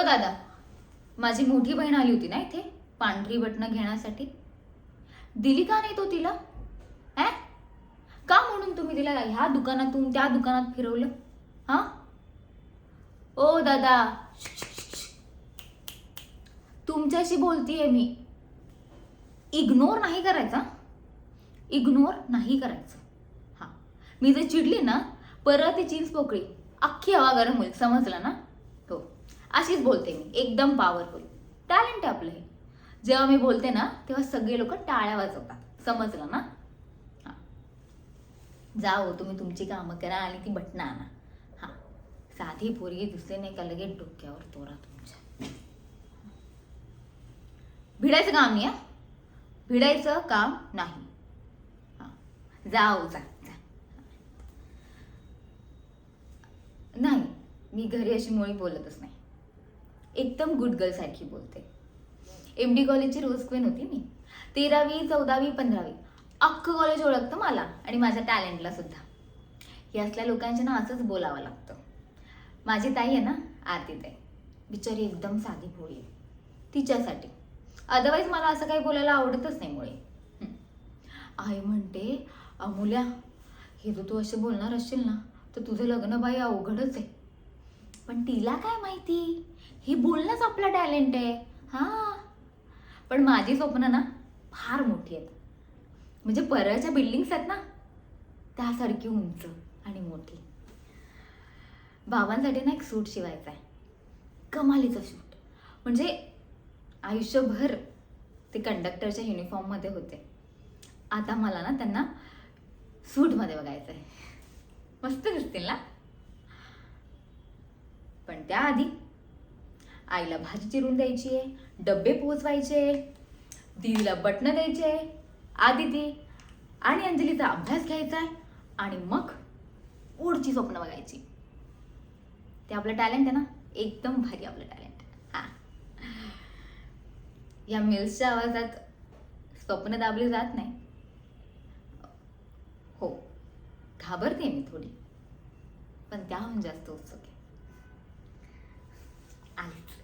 दादा, माझी मोठी बहीण आली होती ना इथे पांढरी बटणं घेण्यासाठी. दिली का नाही तो तिला? का म्हणून तुम्ही तिला ह्या दुकानातून त्या दुकानात फिरवलं? हा ओ दादा, तुमच्याशी बोलतीये मी. इग्नोर नाही करायचा, इग्नोर नाही करायचं. हा, मी जर चिडली ना परत ती चीन्स पोकळी अख्खी हवा गरम होईल, समजलं ना? हो, अशीच बोलते मी, एकदम पॉवरफुल. टॅलेंट आहे आपलं हे. जेव्हा मी बोलते ना तेव्हा सगळे लोक टाळ्या वाजवतात, समजलं ना? हा, जाओ तुम्ही तुमची कामं करा आणि ती बटणं आणा. हा, साधी पोरगी दुसरे नाही का लगेच डोक्यावर तोरा तुमच्या. भिडायचं काम नाही, भिडायचं काम नाही. हा, जाओ जा. नाही, मी घरी अशी मुळी बोलतच नाही, एकदम गुड गर्ल सारखी बोलते. MD कॉलेजची रोज क्वीन होती मी. 13वी 14वी 15वी अख्खं कॉलेज ओळखतं मला आणि माझ्या टॅलेंटला सुद्धा. या असल्या लोकांच्या ना असंच बोलावं लागतं. माझी ताई आहे ना आरती ताई, बिचारी एकदम साधी भोळी आहे. तिच्यासाठी अदरवाईज मला असं काही बोलायला आवडतच नाही मुळे. आई म्हणते, अमूल्या, हे तू असे बोलणार असशील ना तर तुझं लग्न बाई अवघडच आहे. पण तिला काय माहिती, ही बोलणंच आपला टॅलेंट आहे. हा, पण माझी स्वप्न ना फार मोठी आहेत. म्हणजे परळच्या बिल्डिंग्स आहेत ना त्यासारखी उंच आणि मोठी. बाबांसाठी ना एक सूट शिवायचा आहे, कमालीचा सूट. म्हणजे आयुष्यभर ते कंडक्टरच्या युनिफॉर्ममध्ये होते, आता मला ना त्यांना सूटमध्ये बघायचं आहे. मस्त दिसतील ना? पण त्याआधी आईला भाजी चिरून द्यायची आहे, डब्बे पोहोचवायचे, दीदीला बटणं द्यायचे, आदिती आणि अंजलीचा अभ्यास घ्यायचा आहे आणि मग पुढची स्वप्न बघायची. ते आपलं टॅलेंट आहे ना, एकदम भारी आपलं टॅलेंट. हा, या मिल्सच्या आवाजात स्वप्न दाबली जात नाही. हो, घाबरते मी थोडी, पण त्याहून जास्त उत्सुक आहे. आलीच.